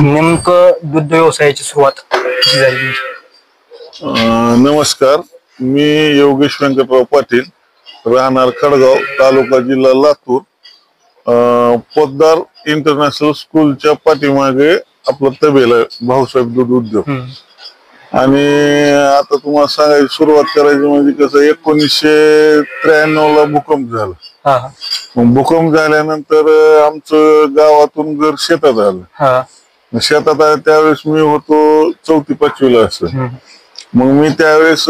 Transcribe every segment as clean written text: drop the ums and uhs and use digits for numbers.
नेमकं दुग्ध व्यवसायाची सुरुवात कशी झाली? नमस्कार, मी योगेश व्यंकटराव पाटील, राहणार खडगाव, तालुका जिल्हा लातूर. पोद्दार इंटरनॅशनल स्कूलच्या पाठीमागे आपलं तबेला भाऊसाहेब दूध उद्योग. आणि आता तुम्हाला सांगायची सुरुवात करायची म्हणजे कसं 1993 ला भूकंप झाला. मग भूकंप झाल्यानंतर आमचं गावातून घर शेतात आलं. शेतात आहे त्यावेळेस मी होतो 4वी-5वी ला असं. मग मी त्यावेळेस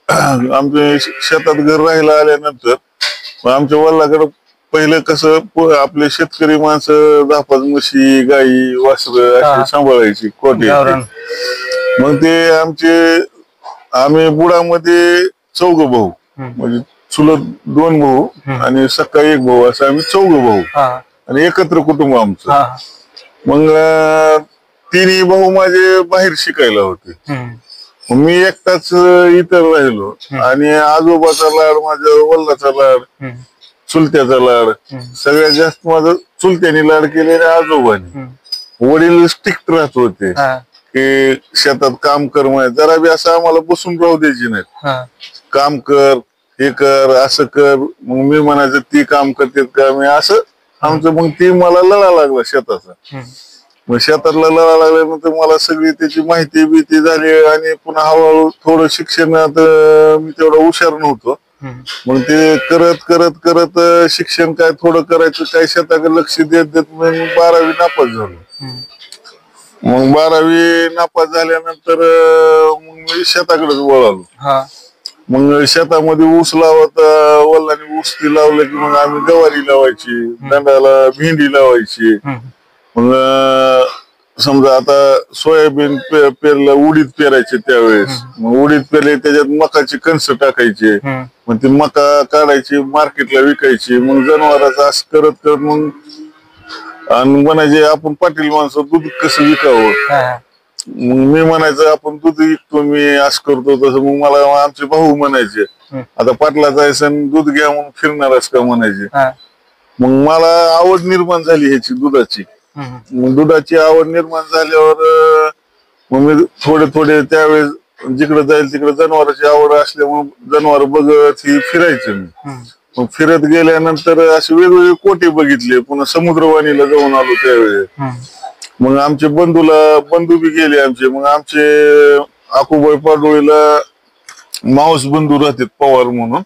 आमच्या शेतात घर राहायला आल्यानंतर आमच्या वडिलांकडे पहिलं कसं आपले शेतकरी माणसं 10-5 म्हशी, गाई, वासरं अशी सांभाळायची कोटे. मग ते आम्ही बुडामध्ये 4 भाऊ, म्हणजे चुलत 2 भाऊ आणि सख्खा 1 भाऊ, असं आम्ही 4 भाऊ आणि एकत्र कुटुंब आमचं. मग 3 भाऊ माझे बाहेर शिकायला होते. मी एकटाच इतर राहिलो आणि आजोबाचा लाड, माझ्या वडिलाचा लाड, चुलत्याचा लाड, सगळ्यात जास्त माझं चुलत्याने लाड केलेले आजोबाने. वडील स्ट्रिक्ट राहत होते की शेतात काम कर, जरा बी असं आम्हाला बसून राहू द्यायची नाही. काम कर, हे कर, असं कर. मग मी म्हणायचं ती काम करते का, मी असं आमचं. मग ती मला लढा लागला शेताचा. मग शेतातला लढा लागल्यानंतर मला सगळी त्याची माहिती बिती झाली आणि पुन्हा हळूहळू थोडं शिक्षणात मी तेवढा हुशार नव्हतो. मग ते करत करत करत शिक्षण काय थोडं करायचं, काय शेताकडे लक्ष देत देत मी 12वी नापास झालो. मग 12वी नापास झाल्यानंतर मग मी शेताकडेच वळालो. मग शेतामध्ये ऊस लावत, वडिलांनी ऊस ती लावलं की मग आम्ही गवारी लावायची, दंडाला भेंडी लावायची. मग समजा आता सोयाबीन पेरलं, उडीद पेरायचे त्यावेळेस. मग उडीद पेरले, त्याच्यात मकाची कणसं टाकायचे. मग ती मका काढायची, मार्केटला विकायची. मग जनावरांचं असं करत करत मग आणि म्हणायचे आपण पाटील माणसं दूध कसं विकावं. मग मी म्हणायचं आपण दूध विकतो, मी असं करतो तसं. मग मला आमचे भाऊ म्हणायचे आता पाटला जायचं दूध घ्या म्हणून फिरणारच का म्हणायचे. मग मला आवड निर्माण झाली ह्याची दुधाची. मग दुधाची आवड निर्माण झाल्यावर मग मी थोडे थोडे त्यावेळेस जिकडे जाईल तिकडे जनावरांची आवड असल्यामुळे जनावर बघत ही फिरायचं मी. मग फिरत गेल्यानंतर असे वेगवेगळे कोटे बघितले. पुन्हा समुद्रवाणीला जाऊन आलो त्यावेळेस. मग आमचे बंधू बी गेले आमचे. मग आमचे आकुबाई पाडोळीला मावस बंधू राहतात पवार म्हणून.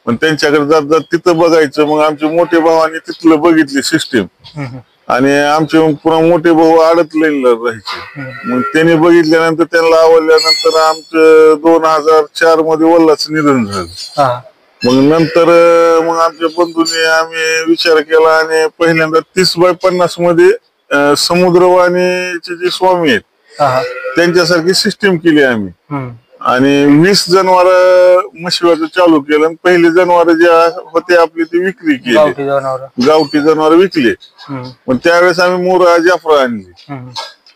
पण त्यांच्याकडे जात जात तिथं बघायचं. मग आमचे मोठे भावाने तिथलं बघितली सिस्टीम आणि आमचे पुन्हा मोठे भाऊ आडत लाईनला राहायचे. मग त्यांनी बघितल्यानंतर त्यांना आवडल्यानंतर आमचं 2004 मध्ये वडिलांचं निधन झालं. मग नंतर मग आमच्या बंधूने आम्ही विचार केला आणि पहिल्यांदा 30/50 मध्ये समुद्रवाणीचे जे स्वामी आहेत त्यांच्यासारखी सिस्टीम केली आम्ही. आणि 20 जनावर म्हशीवाचं चालू केलं. आणि पहिले जनावर जे होते आपले ते विक्री केली, गावठी जनावर विकले. मग त्यावेळेस आम्ही मोरा जाफरा आणली.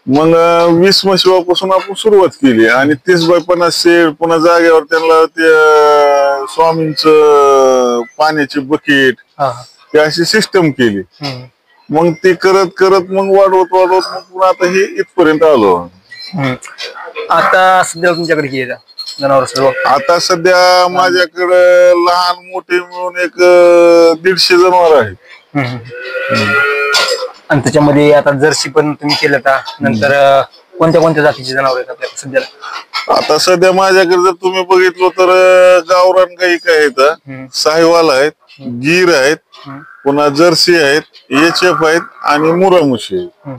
मग 20 म्हशीवापासून आपण सुरुवात केली आणि 30/50 शेड. पुन्हा जागेवर त्यांना ते स्वामींचं पाण्याची बकेट, ते अशी सिस्टम केली. मग ते करत करत मग वाढवत वाढवत मग पुन्हा आता हे इथपर्यंत आलो. आता सध्या तुमच्याकडे किती जनावर सर्व? आता सध्या माझ्याकडे लहान मोठे मिळून एक 150 जनावर आहेत. आणि त्याच्यामध्ये आता जर्सी पण तुम्ही केलं का? नंतर कोणत्या कोणत्या जातीचे जनावर आहेत आपल्या सध्याला? आता सध्या माझ्याकडे जर तुम्ही बघितलं तर गावरान गाई काय आहेत, साहिवाल आहेत, गीर आहेत, पुन्हा जर्सी आहेत, HF आहेत आणि मुरा म्हशी आहेत.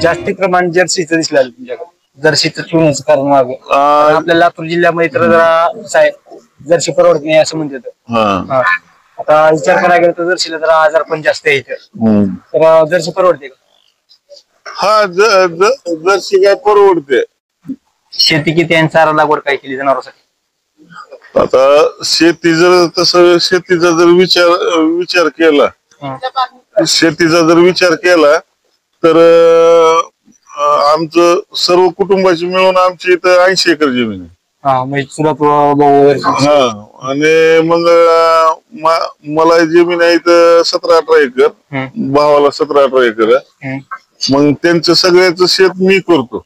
जास्ती प्रमाण जर्सीचं दिसलं तुमच्याकडे. जर्सीचं चुनाचं कारण मागे आपल्या लातूर जिल्ह्यामध्ये तर जरा जर्सी परवडत नाही असं म्हणतात. आता विचार करायला गेला तर जर्सीला जरा आजार पण जास्त आहे तर जर्सी परवडते का? हा, जर्सी काय परवडते. शेती किती आणि चारा लागवड काय केली जनावरांसाठी? आता शेती जर तसं शेतीचा जर विचार केला शेतीचा जर विचार केला तर आमचं सर्व कुटुंबाची मिळून आमची इथं 80 एकर जमीन आहे. आणि मग मला जमीन आहे इथं 17-18 एकर, भावाला 17-18 एकर आहे. मग त्यांचं सगळ्याचं शेत मी करतो.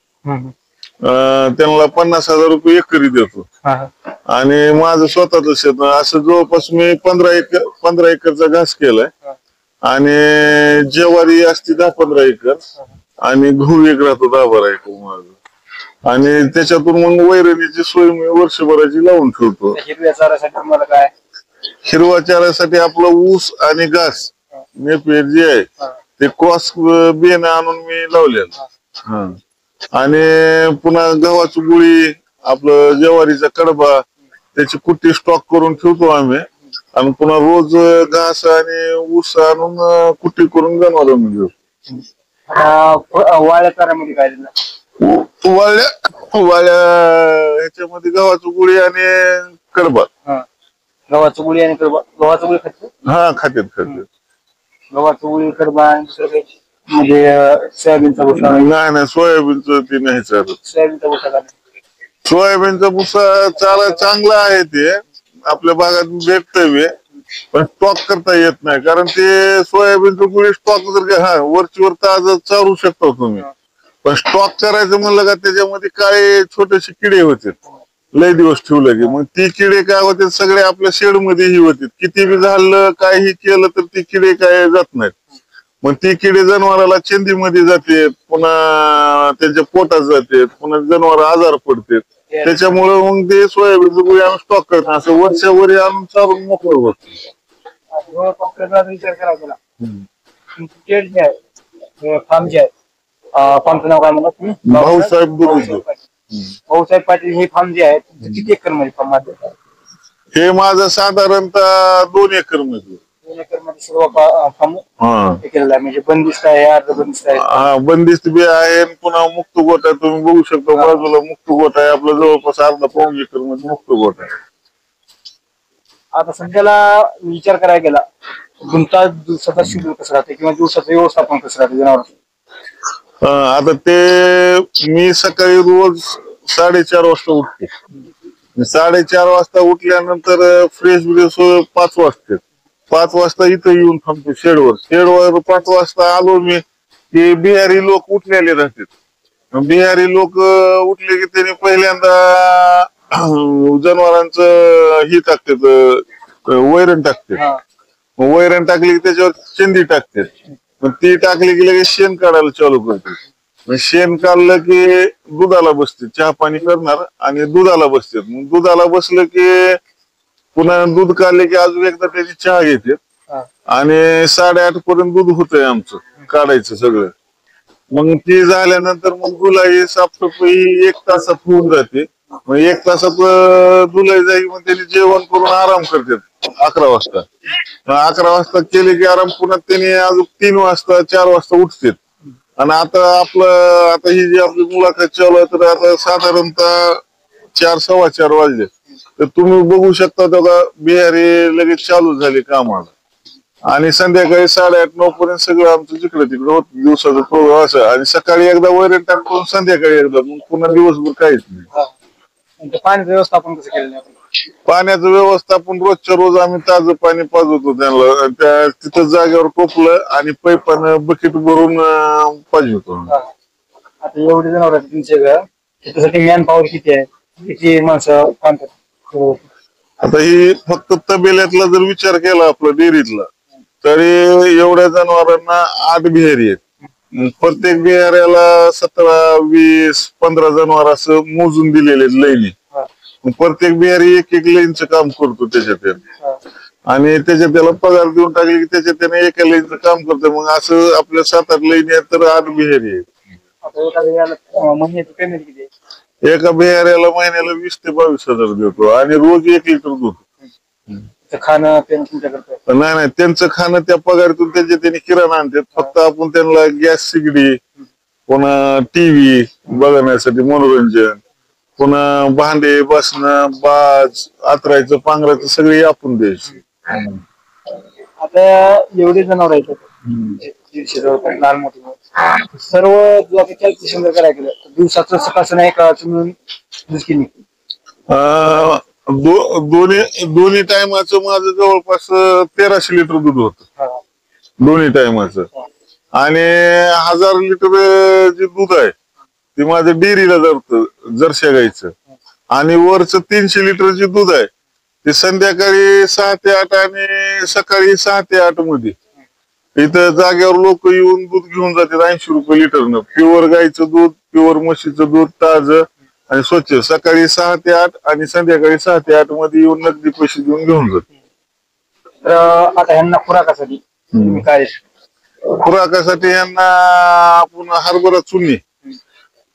त्यांना 50,000 रुपये एकरी देतो. आणि माझं स्वतःच शेत असं जवळपास मी 15 एकरचा घास केलाय. आणि ज्वारी असते 10-15 एकर आणि गहू एक राहतो 10-12 एकर माझं. आणि त्याच्यातून मग वैरणीची सोय मी वर्षभराची लावून ठेवतो. हिरव्या चाऱ्यासाठी मला काय? हिरवा चाऱ्यासाठी आपलं ऊस आणि घास नेपियर जे आहे ते क्रॉस बियाणं आणून मी लावलेलं. आणि पुन्हा गव्हाची गुळी, आपलं ज्वारीचा कडबा, त्याची कुट्टी स्टॉक करून ठेवतो आम्ही. आणि पुन्हा रोज घास आणि ऊस आणून कुट्टी करून जनावरांना देतो. वाळ्या चाऱ्यामध्ये काय दिलं? वाळ्या ह्याच्यामध्ये गव्हाची गुळी आणि कडबा. गव्हाची गुळी आणि कडबा. गव्हाची गुळी खाते? हा, खाते. गव्हाची गुळी, कडबा आणि दुसरं काही म्हणजे सोयाबीनचा भुसा? नाही, सोयाबीनचं ते नाही चालत. सोयाबीनचा भुसा का? सोयाबीनचा भुसा चारा चांगला आहे, ते आपल्या भागात भेटतंय, पण स्टॉक करता येत नाही. कारण ते सोयाबीनचं गुळी स्टॉक जर वरचीवर ताज चारू शकता तुम्ही, पण स्टॉक करायचं म्हणलं का त्याच्यामध्ये काय छोटेसे किडे होते लय दिवस ठेवलं की. मग ती किडे काय होते, सगळे आपल्या शेड मध्येही होते. किती बी झालं काही केलं तर ती किडे काय जात नाहीत. मग ती किडे जनावराला चेंदीमध्ये जाते, पुन्हा त्यांच्या पोटात जाते, पुन्हा जनावर आजार पडते. त्याच्यामुळे मग ते सोयाबीनचं गुळी आणून स्टॉक करतात. असं वर्षावर आणून चालून मोकळं होत. विचार करा गेला फार्म जे आहे, फार्मचं नाव काय म्हणतात तुम्ही? भाऊसाहेब पाटील. हे फार्म जे आहे किती एकर मध्ये फार्म मध्ये? हे माझं साधारणतः 2 एकर मध्ये. 2 एकर मध्ये सर्व फार्म केलेला आहे. म्हणजे बंदिस्त आहे, अर्ध बंदिस्त आहे? हा, बंदिस्त बी आहे. पुन्हा मुक्त गोठा तुम्ही बघू शकता, बाजूला मुक्त गोठा आहे आपला, जवळपास अर्धा-पाऊण एकर मध्ये मुक्त गोठा आहे. आता सध्याला विचार करायला गेला, दिवसाचा शेड्यूल कसं राहते किंवा दिवसाचं व्यवस्थापन कसं राहते जनावरांचं? आता ते मी सकाळी रोज 4:30 वाजता उठते. 4:30 वाजता उठल्यानंतर फ्रेश ब्रेश 5 वाजते. 5 वाजता इथं येऊन थांबतो शेडवर. 5 वाजता आलो मी की बिहारी लोक उठलेले राहतात. बिहारी लोक उठले की त्यांनी पहिल्यांदा जनावरांचं ही टाकतात, वैरण टाकतात. वैरण टाकली की त्याच्यावर चेंदी टाकतात. मग ती टाकली की लगेच शेण काढायला चालू करते. शेण काढलं की दुधाला बसते, चहा पाणी करणार आणि दुधाला बसते. मग दुधाला बसलं की पुन्हा दूध काढले की अजून एकदा त्याची चहा घेते. आणि 8:30 पर्यंत दूध होतंय आमचं काढायचं सगळं. मग ती झाल्यानंतर मग दुलाई साफसफाई 1 तासात होऊन जाते. मग 1 तासात दुलाई जाईल. मग त्यांनी जेवण करून आराम करतात 11 वाजता. 11 वाजता केले की आराम. पुन्हा त्यांनी अजून 3 वाजता 4 वाजता उठतात. आणि आता ही जी आपली मुलाखत चालू आहे, तर आता साधारणतः 4-4:15 वाजले. तर तुम्ही बघू शकता का बिहारी लगेच चालू झाले कामाला. आणि संध्याकाळी 8:30-9 पर्यंत सगळं आमचं जिकडे तिकडे होत दिवसाचं प्रोग्राम असं. आणि सकाळी एकदा वैरण टाकून संध्याकाळी एकदा, मग पुन्हा दिवसभर काहीच नाही. पाण्याचं व्यवस्थापन कसं केलं? पाण्याचं व्यवस्थापन रोजच्या रोज आम्ही ताजं पाणी पाजवतो त्यांना. तिथं जागेवर टोपलं आणि पैपानं बकेट भरून पाजवतो. आता एवढे जनावर आहेत तुमचे घर, त्याच्यासाठी मॅन पॉवर किती आहे? किती माणसं काम करतात? आता ही फक्त तबेल्यातला जर विचार केला आपला डेअरीतला, तरी एवढ्या जनावरांना 8 बिहारी आहेत. प्रत्येक बिहाऱ्याला 17, 20, 15 जनावर असं मोजून दिलेले लईनी. प्रत्येक बिहारी 1-1 लाईनचं काम करतो त्याच्यात. आणि त्याच्यात त्याला पगार देऊन टाकले की त्याच्यात त्याने एका लाईनचं काम करतो. मग असं आपल्या 7-8 लाईनी आहेत, तर 8 बिहारी आहेत. एका बिहाऱ्याला महिन्याला 20 ते 22 हजार देतो. आणि रोज 1 लिटर दूध. खाणं तुमच्याकडे? नाही, त्यांचं खाणं त्या पगारातून त्यांनी किराणा आणतात. फक्त आपण त्यांना गॅस शेगडी, पुन्हा टीव्ही बघण्यासाठी मनोरंजन, पुन्हा भांडे बसणं, बाज, आतरायचं, पांघरायचं सगळे आपण द्यायचे. आता एवढे जनावर आहेत, 150 जवळपास लहान मोठे सर्व कॅल्क्युलेशन जर करायला गेलं तर दिवसाचं सकाळचं नाही का तुम्ही दुसरी निघते. दोन्ही टायमाचं माझं जवळपास 1300 लिटर दूध होतं दोन्ही टायमाचं. आणि 1000 लिटर जे दूध आहे ते माझं डेअरीला जातं जर्सी गाईचं. आणि वरचं 300 लिटर जे दूध आहे ते संध्याकाळी 6 ते 8 आणि सकाळी 6 ते 8 मध्ये इथं जागेवर लोक येऊन दूध घेऊन जातात 80 रुपये लिटरनं. प्युअर गाईचं दूध, प्युअर म्हशीचं दूध, ताजं आणि स्वच्छ. सकाळी 6 ते 8 आणि संध्याकाळी 6 ते 8 मध्ये येऊन नगदी पैसे देऊन घेऊन जातात. तर आता ह्यांना खुराकासाठी काय? खुराकासाठी यांना आपण हरभरा चुन्नी,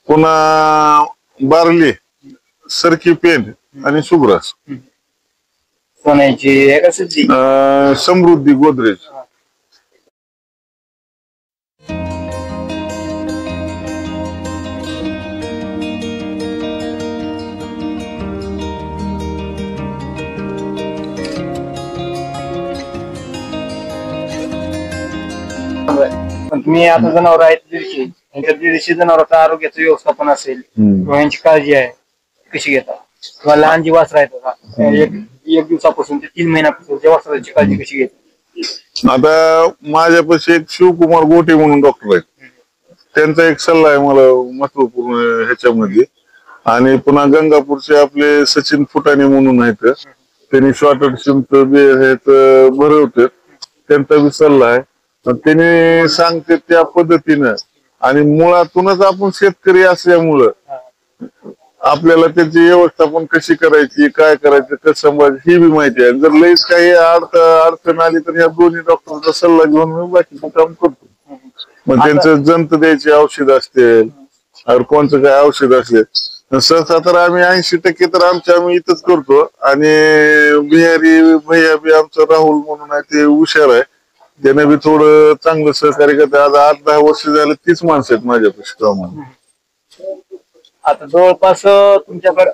पुन्हा बार्ली, सरकी पेंड आणि सुग्रास. सोन्याची समृद्धी गोदरेज. पण तुम्ही आता जनावर आहेत 150, त्यांच्या 150 जनावरांचं आरोग्याचं व्यवस्थापन असेल किंवा यांची काळजी आहे कशी घेता? किंवा लहान जी वासरं आहेत एक दिवसापासून ते 3 महिन्यापासून त्या वासराची काळजी कशी घेता? आता माझ्यापाशी एक शिवकुमार गोटे म्हणून डॉक्टर आहेत, त्यांचा एक सल्ला आहे मला महत्वपूर्ण ह्याच्यामध्ये. आणि पुन्हा गंगापूरचे आपले सचिन फुटाणे म्हणून आहेत, त्यांनी शॉर्टेड शिमत भरवतात, त्यांचा बी सल्ला आहे. त्याने सांगते त्या पद्धतीनं. आणि मुळातूनच आपण शेतकरी असल्यामुळं आपल्याला त्याची व्यवस्थापन कशी करायची, काय करायचं, कसं सांभाळायचं ही बी माहिती आहे. जर लईच काही अडचण आली तर या दोन्ही डॉक्टरचा सल्ला घेऊन मी बाकीचं काम करतो. मग त्यांचं जंत द्यायची औषध असते, कोणचं काय औषध असते. सहसा तर आम्ही 80% तर आम्ही इथंच करतो. आणि बिहारी भैया बी आमचं राहुल म्हणून आहे, ते हुशार आहे, त्याने बी थोडं चांगलं सहकार्य करतात. आज 8-10 वर्ष झालं तीच माणसं आहेत माझ्यापाशी कामाला. आता जवळपास तुमच्याकडे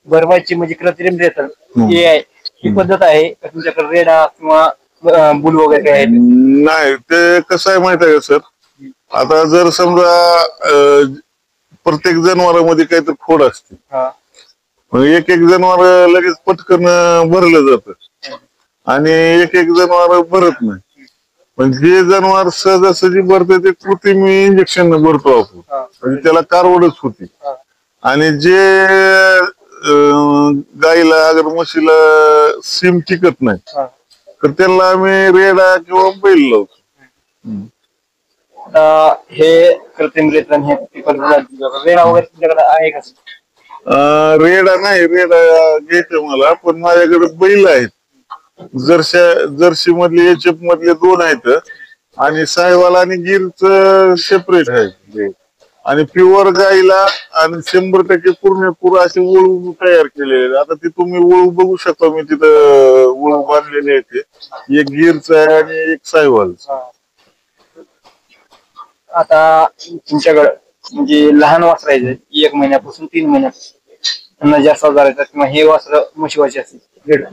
भरवायची म्हणजे कृत्रिम रेतन AI ही पद्धत आहे का तुमच्याकडे? रेडा किंवा बुल वगैरे आहे? नाही, ते कसं आहे माहित आहे का सर, आता जर समजा प्रत्येक जनावरांमध्ये काहीतरी खोड असते, एक जनावर लगेच पटकन भरलं जातं आणि एक जनावर भरत नाही. पण जे जनावर सहजासहजी भरते ते कृत्रिम इंजेक्शन भरतो आपण, म्हणजे त्याला कारवडच होती. आणि जे गाईला अगर म्हशीला सीम टिकत नाही तर त्याला आम्ही रेडा किंवा बैल लावतो. हे कृत्रिम रेतन हे रेडा वगैरे तुमच्याकडे आहे का? रेडा नाही, रेडा घ्यायचं मला, पण माझ्याकडे बैल आहेत. जर्सी मधले HF मधले 2 आहेत आणि साहेवाल आणि गिरच सेपरेट आहे. आणि प्युअर गाईला आणि 100% पूर्ण असे वळू तयार केलेले. आता ते तुम्ही वळू बघू शकता, मी तिथं वळू बांधलेले आहेत, एक गिरच आहे आणि एक साहेवालचा. आता तुमच्याकडे म्हणजे लहान वासरायचं 1 महिन्यापासून 3 महिन्यापासून त्यांना जास्त आजारायचं किंवा हे वासर म्हशीवाची असते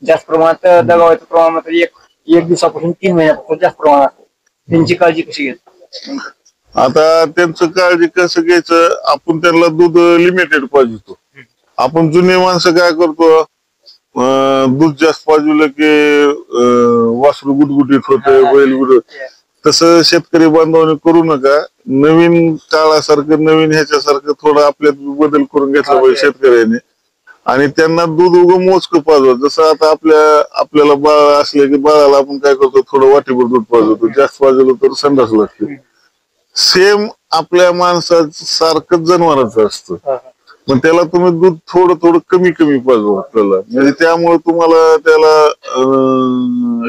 जास्त प्रमाणात दगावायचं प्रमाण मात्र एक दिवसापासून 3 महिन्यापासून जास्त प्रमाणात. त्यांची काळजी कशी घ्यायची? आता त्यांचं काळजी कसं घ्यायचं, आपण त्यांना दूध लिमिटेड पाहिजे. आपण जुने माणसं काय करतो, दूध जास्त पाहिजे की वासरू गुटगुटीत होते, बैल गुट. तसं शेतकरी बांधवांनी करू नका. नवीन काळासारखं, नवीन ह्याच्यासारखं थोडं आपल्यात बदल करून घेतला पाहिजे शेतकऱ्यांनी. आणि त्यांना दूध उगं मोजकं पाजवत. जसं आता आपल्याला बाळ असले की बाळाला आपण काय करतो, थोडं वाटीभर दूध पाजवतो, जास्त पाजवलं तर संडास लागते. सेम आपल्या माणसाचं सारखंच जनावरांचं असतं, पण त्याला तुम्ही दूध थोडं कमी पाजवा त्याला, म्हणजे त्यामुळे तुम्हाला त्याला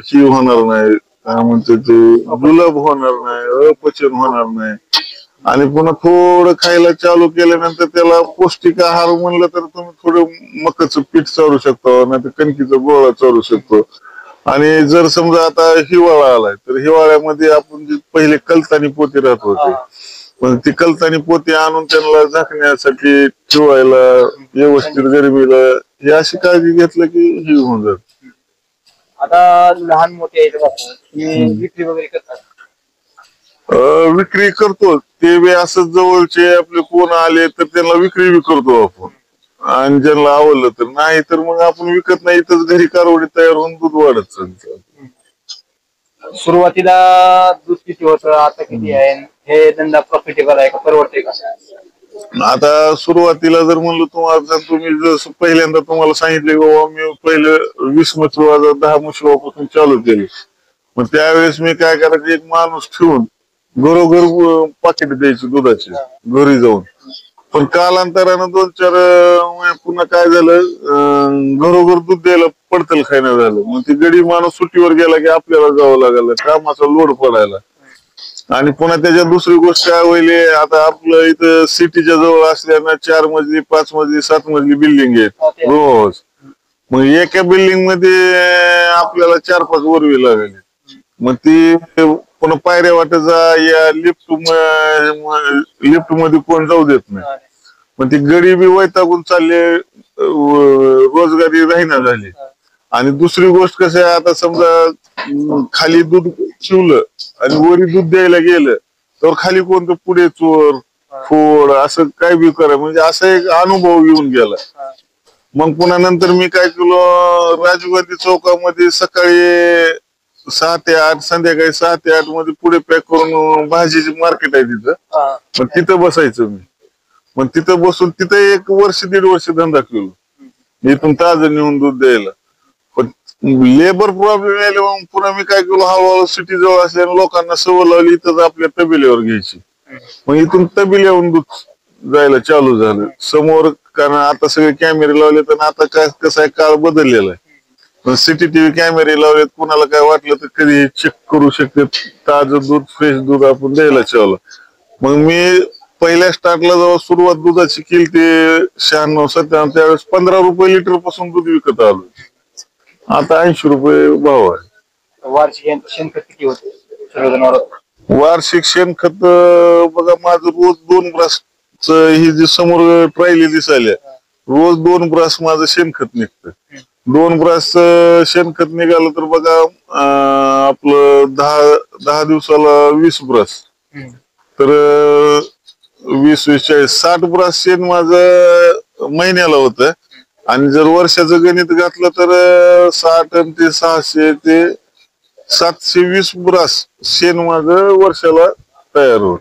ही होणार नाही, काय म्हणते ते, जुलाब होणार नाही, अपचन होणार नाही. आणि पुन्हा थोडं खायला चालू केल्यानंतर त्याला पौष्टिक आहार म्हणलं तर तुम्ही थोडं मकाचं पीठ चालू शकता, नाही तर कणकीचा गोळा चालू शकतो. आणि जर समजा आता हिवाळा आलाय तर हिवाळ्यामध्ये आपण जे पहिले कलतानी पोते राहत होते, पण ती कलतानी पोते आणून त्यांना झाकण्यासाठी ठेवायला, व्यवस्थित गरमीला, ही अशी काळजी घेतलं की ही होऊन जात. आता लहान मोठे विक्री वगैरे करतात विक्री करतो ते बी असं जवळचे आपले कोण आले तर त्यांना विक्री बी करतो आपण, आणि ज्यांना आवडलं तर, नाही तर मग आपण विकत नाही, इथंच घरी कारवडी तयार होऊन दूध वाढत चालतं. सुरुवातीला दूध किती होतं, आता किती आहे, हे धंदा प्रॉफिटेबल आहे का, परवडते का? आता सुरुवातीला जर म्हणलं तुम्हाला, तुम्ही जसं पहिल्यांदा तुम्हाला सांगितले बाबा मी पहिले 20 म्हशी 10 म्हशीपासून चालू केली, मग त्यावेळेस मी काय करायचं, एक माणूस ठेवून घरोघर पाकिट द्यायची दुधाची घरी जाऊन. पण कालांतरानं 2-4 पुन्हा काय झालं, घरोघर दूध द्यायला पडतल खायला झालं. मग ती गडी माणूस सुट्टीवर गेला की आपल्याला जावं लागलं, कामाचा लोड पडायला. आणि पुन्हा त्याच्यात दुसरी गोष्ट काय होईल, आता आपलं इथं सिटीच्या जवळ असल्यानं 4 मजली 5 मजली 7 मजली बिल्डिंग आहेत रोज. मग एका बिल्डिंग मध्ये आपल्याला 4-5 वरवी लागले. मग ती पुन्हा पायऱ्या वाटत जा, या लिफ्ट मध्ये कोण जाऊ देत नाही. मग ती गडी बी वैतागून चालले, रोजगारी राहीना झाली. आणि दुसरी गोष्ट कसं आहे, आता समजा खाली दूध शिवलं आणि वरी दूध द्यायला गेलं तर खाली कोणतं पुढे चोर फोड असं काय बी करा, म्हणजे असा एक अनुभव येऊन गेला. मग पुन्हा नंतर मी काय केलं, राजीव गांधी चौकामध्ये सकाळी 6 ते 8, संध्याकाळी 6 ते 8 मध्ये पुढे पॅक करून भाजीची मार्केट आहे तिथं, मग तिथं बसायचं मी. मग तिथं बसून तिथं 1 वर्ष 1.5 वर्ष धंदा केलो, इथून ताजं नेऊन दूध द्यायला. पण लेबर प्रॉब्लेम यायला मग पुन्हा मी काय केलो, हळूहळू सिटी जवळ असल्याने लोकांना सवय लावली इथं आपल्या तबिल्यावर घ्यायची. मग इथून तबिल्यावरून दूध जायला चालू झालं समोर, कारण आता सगळे कॅमेरे लावले, तर आता काय कसं आहे, काळ बदललेला आहे. CCTV कॅमेरे लावलेत, कुणाला काय वाटलं तर कधी चेक करू शकते, ताजं दूध फ्रेश दूध आपण द्यायला चालू. मग मी पहिल्या स्टार्टला जेव्हा सुरुवात दुधाची केली ते 96-97, त्यावेळेस 15 रुपये लिटर पासून दूध विकत आलो. आता 80 रुपये भाव आहे. वार्षिक शेणखत किती होते? वार्षिक शेणखत बघा, माझं रोज 2 ब्रास, ही जी समोर ट्रायली दिसायला रोज 2 ब्रास माझं शेणखत निघतं. 2 ब्रास शेणखत निघालं तर बघा, आपलं 10 दिवसाला 20 ब्रास, तर 20-40 60 ब्रास शेण माझं महिन्याला होतं. आणि जर वर्षाचं गणित घातलं तर 60 आणि ते 600 ते 720 ब्रास शेण माझं वर्षाला तयार होत.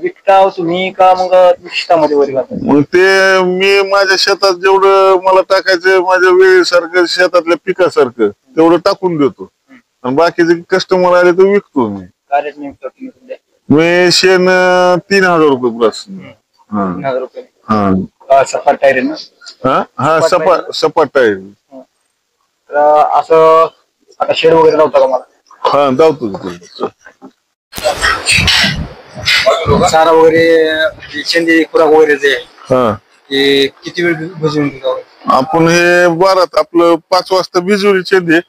विकता तुम्ही का मग शेतामध्ये वरी घालता? मग ते मी माझ्या शेतात जेवढं मला टाकायचं, माझ्या वेळेसारखं शेतातल्या पिकासारखं तेवढं टाकून देतो, आणि बाकीचे कस्टमर आले तर विकतो मी. मी शेण 3000 रुपये ब्रास. 3000 रुपये. हा सपाट टायर आहे ना? हा सपाट टायर. असं आता शेड वगैरे नव्हता का मला? हा धावतो. चारा वगैरे, शेंदी खुराक वगैरे ते किती वेळ भिजवून आपण हे बारात आपलं 5 वाजता भिजवली शेंदी,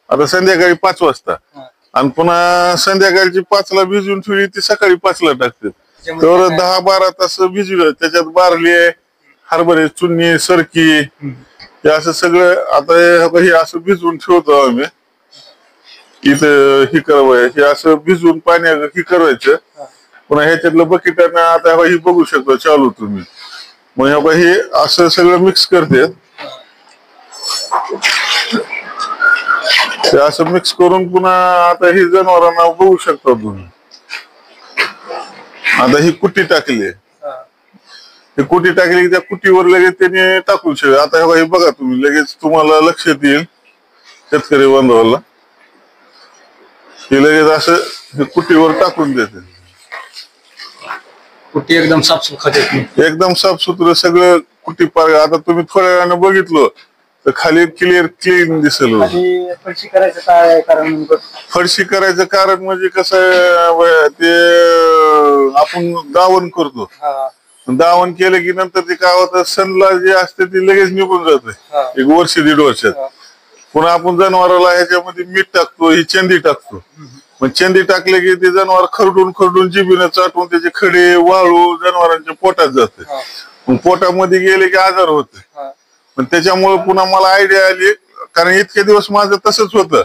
आता संध्याकाळी 5 वाजता, आणि पुन्हा संध्याकाळची 5ला भिजवून ठेवली ती सकाळी 5ला टाकते. तर 10-12 तास भिजवलं. त्याच्यात बारली, हरभरे, चुन्नी, सरकी, हे असं सगळं आता हे असं भिजवून ठेवतो आम्ही. इथं ही करावं, हे असं भिजवून पाण्यात ही करायचं. पुन्हा ह्याच्यातलं बकेटानं आता हे बघू शकतो चालू तुम्ही. मग हे असं सगळं मिक्स करते, ते असं मिक्स करून पुन्हा आता ही जनावरांना बघू शकता तुम्ही. आता ही कुट्टी टाकली, ही कुट्टी टाकली की त्या कुट्टीवर लगेच त्याने टाकून शकतो. आता हे बघा तुम्ही, लगेच तुम्हाला लक्षात येईल शेतकरी बांधवाला, हे लगेच असं कुट्टीवर टाकून देते. कुट्टी एकदम साफसुथरं, एकदम साफसुथरं सगळं कुट्टी. आता तुम्ही थोड्या वेळानं बघितलं तर खाली क्लीन दिसेल. फरशी करायचं काय कारण? फरशी करायचं कारण म्हणजे कसं आहे, ते आपण दावण करतो, दावण केलं की नंतर ते काय होतं, सनला जे असते ते लगेच निघून जाते 1 वर्ष 1.5 वर्षात. पुन्हा आपण जनावराला ह्याच्यामध्ये मीठ टाकतो, ही चंदी टाकतो. मग चंदी टाकले की ते जनावर खरडून जिभीनं चाटून त्याचे खडे वाळू जनावरांच्या पोटात जाते. मग पोटामध्ये गेले की आजार होते. पण त्याच्यामुळे पुन्हा मला आयडिया आली, कारण इतके दिवस माझं तसंच होतं,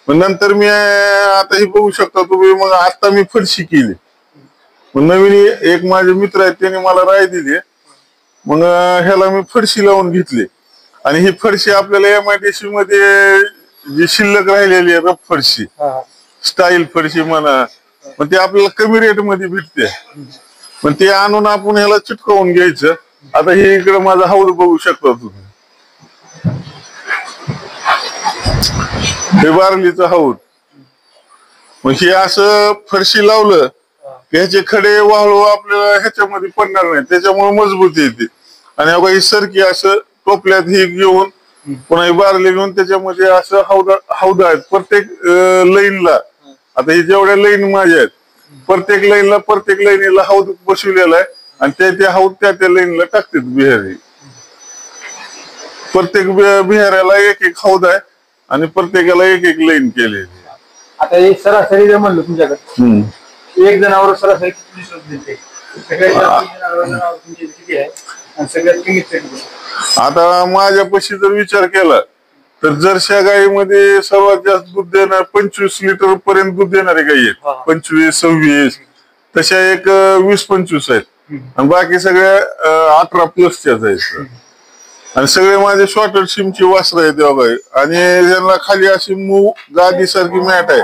मग नंतर मी आता हे बघू शकता तुम्ही, मग आता मी फरशी केली. मग नवीन एक माझे मित्र आहेत त्याने मला राय दिली, मग ह्याला मी फरशी लावून घेतली. आणि ही फरशी आपल्याला MIDC मध्ये जी शिल्लक राहिलेली आहे रफ फरशी, स्टाईल फरशी म्हणा, मग ते आपल्याला कमी रेट मध्ये भेटते. पण ते आणून आपण ह्याला चिटकवून घ्यायचं. आता हे इकडे माझा हौद बघू शकता तुम्ही, हे बारलीचं हौद. मग हे असं फरशी लावलं की ह्याचे खडे वाळू आपल्याला ह्याच्यामध्ये पडणार नाही, त्याच्यामुळे मजबूत येते. आणि ही सरकी असं टोपल्यात ही घेऊन पुन्हा ही बारली घेऊन त्याच्यामध्ये असं हौद आहेत प्रत्येक लाईनला. आता हे जेवढ्या लाईन माझ्या आहेत प्रत्येक लाईनीला हौद बसवलेला आहे. आणि त्या हौद त्या लाईनला टाकतात बिहारी. प्रत्येक बिहाऱ्याला एक एक हौद आहे आणि प्रत्येकाला एक एक लाईन केलेली. आता हे सरासरी जर म्हणलं तुमच्याकडे एक जनावर सरासरी किती देते? किती आहे आणि सगळ्यात किती? आता माझ्यापाशी जर विचार केला तर जरशा गायीमध्ये सर्वात जास्त दूध देणार 25 लिटर पर्यंत दूध देणारे गायी आहेत. 25-26 तशा एक 20-25 आहेत. आणि बाकी सगळ्या 18+ आहेत. आणि सगळे माझे शॉर्टर शिमची वासरं आहेत तेव्हा. आणि त्यांना खाली अशी मूग गादी सारखी मॅट आहे,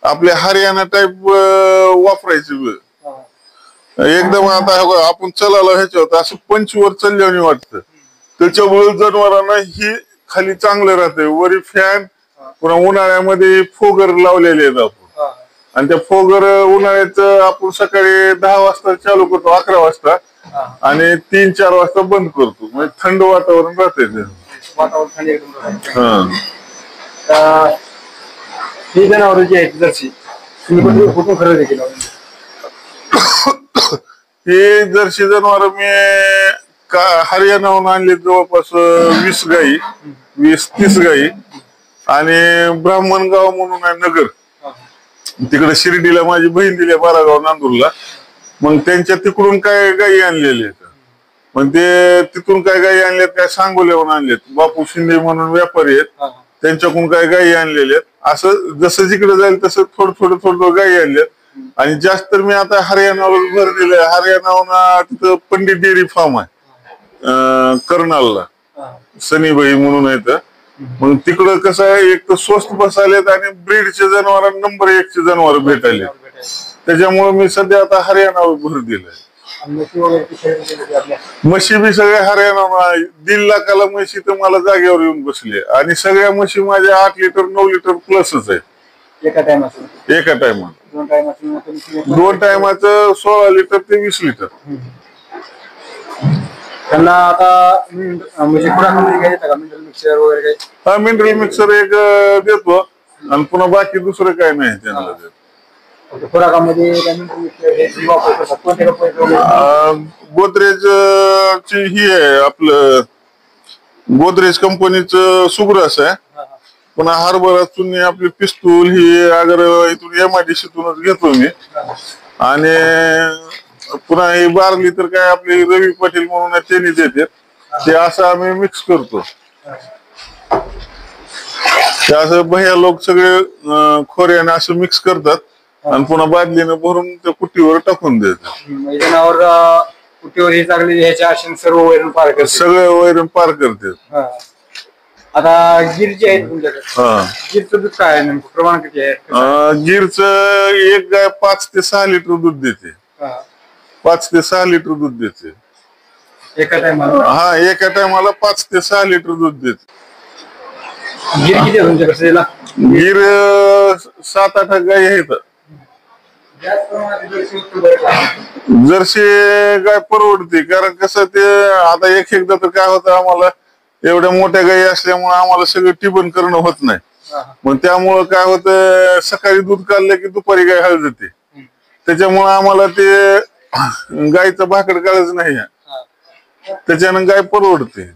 आपल्या हरियाणा टाईप वापरायची एकदम. आता आपण चलायला ह्याच्यावर असं पंचवर चालल्याने वाटतं, त्याच्यामुळे जनावरांना ही खाली चांगलं राहते. वरी फॅन, पुन्हा उन्हाळ्यामध्ये फोगर लावलेले आहेत आपण. आणि त्या फोगर उन्हाळ्यात आपण सकाळी 10 वाजता चालू करतो, 11 वाजता, आणि 3-4 वाजता बंद करतो. म्हणजे थंड वातावरण राहते ते. ही जनावर जी आहेत जर्सी तुम्ही कुठून खरेदी केलं? हे जर्सी जनावर मी हरियाणाहून आणले जवळपास 20 गाई, 20-30 गाई. आणि ब्राह्मणगाव म्हणून आहे नगर, तिकडे शिर्डीला माझी बहीण दिली बारागाव नांदूरला. मग त्यांच्या तिकडून काय गायी आणलेले आहेत. मग ते तिथून काय गायी आणल्यात, काय सांगोल्याहून आणलेत. बापू शिंदे म्हणून व्यापारी आहेत, त्यांच्याकडून काय गायी आणलेले आहेत. असं जसं जिकडे जाईल तसं थोडं गायी आणल्यात. आणि जास्त तर मी आता हरियाणावर भर दिलंय. हरियाणाहून तिथं पंडित डेअरी फार्म आहे कर्नालला, सनीबाई म्हणून आहेत. मग तिकडं कसं आहे, एक तर स्वस्त बसायलेत आणि ब्रीडचे जनावर नंबर 1चे जनावर भेटायले. त्याच्यामुळे मी सध्या आता हरियाणावर भर दिलाय. म्हशी बी सगळ्या हरियाणा 1.5 लाखाला म्हशी तर मला जागेवर येऊन बसली. आणि सगळ्या म्हशी माझ्या 8 लिटर 9 लिटर प्लसच आहे एका टायमात. 2 टायमाचं 16 लिटर ते 20 लिटर. त्यांना आता म्हणजे मिनरल मिक्सर वगैरे काही? मिनरल मिक्सर एक देतो आणि पुन्हा बाकी दुसरं काय नाही त्यांना देत. खुराकामध्ये गोदरेज ची ही आहे, आपलं गोदरेज कंपनीचं सुग्रास आहे. पुन्हा हरभरा चुन्नी आपली पिस्तूल ही अगर इथून MIDC घेतो मी. आणि पुन्हा ही बारली तर काय आपली रवी पाटील म्हणून त्यांनी देते, ते असं आम्ही मिक्स करतो. ते असं भैया लोक सगळे खोऱ्याने असं मिक्स करतात आणि पुन्हा बादलीनं भरून त्या कुट्टीवर टाकून देतात. जनावर कुट्टीवर हे चांगली ह्याच्या आशेने सर्व वैरण पार करते, सगळं वैरण पार करतात. आता गिर जे आहे तुमच्याकडे, गिरचं दूध काय आहे, प्रमाण किती आहे? गिरचं एक गाय 5 ते 6 लिटर दूध देते. 5 ते 6 लिटर दूध देते एका टायमाला. हा, एका टायमाला 5 ते 6 लिटर दूध देते. गिर किती आहे तुमच्याकडे? गिर 7-8 गायी आहेत. जर्सी गाय परवडते, कारण कसं ते आता एकदा तर काय होतं, आम्हाला एवढ्या मोठ्या गायी असल्यामुळे आम्हाला सगळं टिबन करणं होत नाही. मग त्यामुळं काय होतं, सकाळी दूध काढलं की दुपारी गाय हळ जाते. त्याच्यामुळे आम्हाला ते गायचं भाकड काढायचं नाही, त्याच्यानं गाय परवडते.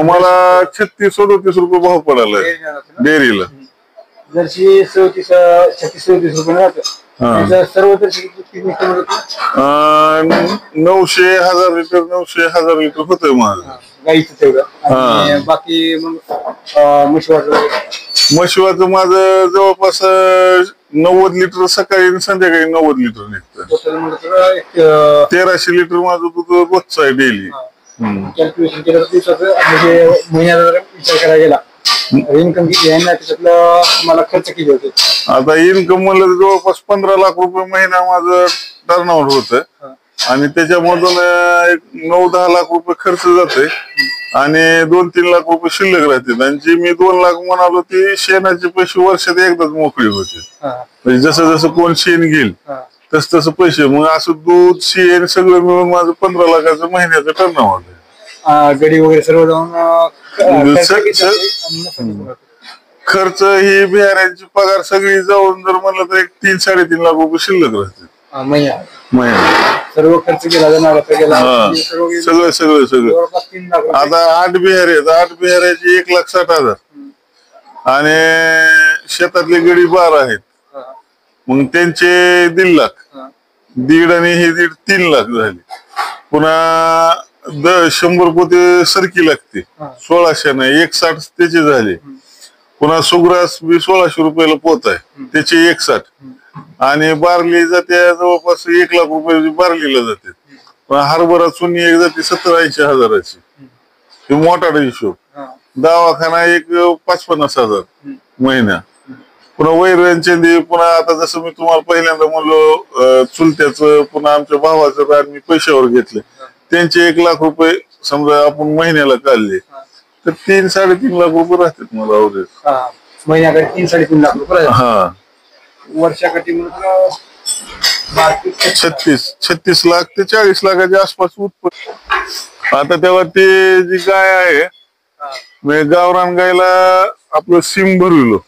मला 36-37 रुपये भाव पडाला डेअरीला. जर्सी 36-37 रुपये राहतं. सर्व जर्सी 900-1000 लिटर 900-1000 लिटर होतंय माझं. गाईचं तेवढं आणि बाकी मग म्हशीवाचं माझं जवळपास 90 लिटर सकाळी आणि संध्याकाळी 90 लिटर निघतं. 1300 लिटर माझं दूध रोजचं आहे डेली. कॅल्क्युलेशन केलं तर दिवसाचं म्हणजे महिन्याचा जर विचार करायला गेला इन्कम किती आहे ना त्याच्यातलं मला खर्च किती होते. आता इन्कम म्हणलं तर जवळपास 15 लाख रुपये महिना माझं टर्नओव्हर होतं आणि त्याच्यामधून 9-10 लाख रुपये खर्च जाते आणि 2-3 लाख रुपये शिल्लक राहतात आणि जे मी 2 लाख म्हणालो ते शेणाचे पैसे वर्षात एकदाच मोकळे होते. म्हणजे जसं जसं कोण शेण घेईल तस तसं पैसे मग असं दूध शेण सगळं मिळून माझं 15 लाखाचं महिन्याचं टर्नओव्हर आहे. गडी वगैरे सर्व जाऊन खर्च ही बिहारांची पगार सगळी जाऊन जर म्हणलं तर 3-3.5 लाख रुपये शिल्लक राहते महिना. सर्व खर्च केला जाणार सगळं सगळं सगळं. आता 8 बिहार आहेत, 8 बिहाराचे 1,60,000 आणि शेतातले गडी 12 आहेत मग त्यांचे 1.5 लाख 1.5 आणि हे 1.5 3 लाख झाले. पुन्हा 100 पोते सरकी लागते 1600 नाही 160 त्याचे झाले. पुन्हा सुग्रास 1600 रुपयाला पोत आहे त्याचे 160 आणि बारली जाते जवळपास 1 लाख रुपये बारलीला जाते. हरभरा चुनी एक जाते 70-80 हजाराची हे मोठा हिशोब. दवाखाना एक 50-50 हजार महिना. पुन्हा वैरांचे पुन्हा आता जसं मी तुम्हाला पहिल्यांदा म्हणलो चुलत्याचं पुन्हा आमच्या भावाचं रान मी पैशावर घेतले त्यांचे 1 लाख रुपये समजा आपण महिन्याला काढले तर 3-3.5 लाख रुपये राहतात मला अवरेज महिन्याकडे 3-3.5 लाख रुपये. हा वर्षाकडे 36 लाख ते 40 लाखाच्या आसपास उत्पन्न. आता तेव्हा ते जी गाय आहे मी गावरान गायला आपलं सिम भरविलो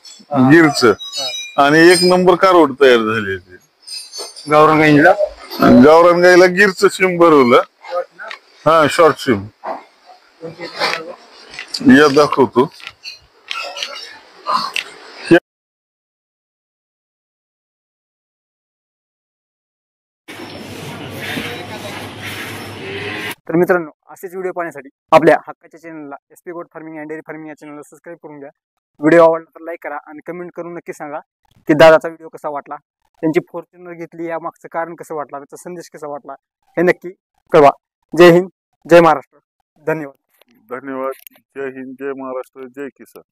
गिरच आणि 1 नंबर कारवड तयार झाली होती गावरान गायला गिरच सिम भरवलं. हा शॉर्ट सिम या दाखवतो. तर मित्रांनो असेच व्हिडिओ पाहण्यासाठी आपल्या हक्काच्या चॅनलला SP गोट फार्मिंग अँड डेअरी फार्मिंग या चॅनलला सबस्क्राईब करून घ्या. व्हिडिओ आवडला तर लाईक करा आणि कमेंट करून नक्की सांगा की दादाचा व्हिडिओ कसा वाटला, त्यांची फॉर्च्युनर घेतली या मागचं कारण कसं वाटला, त्याचा संदेश कसा वाटला हे नक्की कळवा. जय हिंद, जय महाराष्ट्र. धन्यवाद. धन्यवाद. जय हिंद, जय महाराष्ट्र, जय किसान.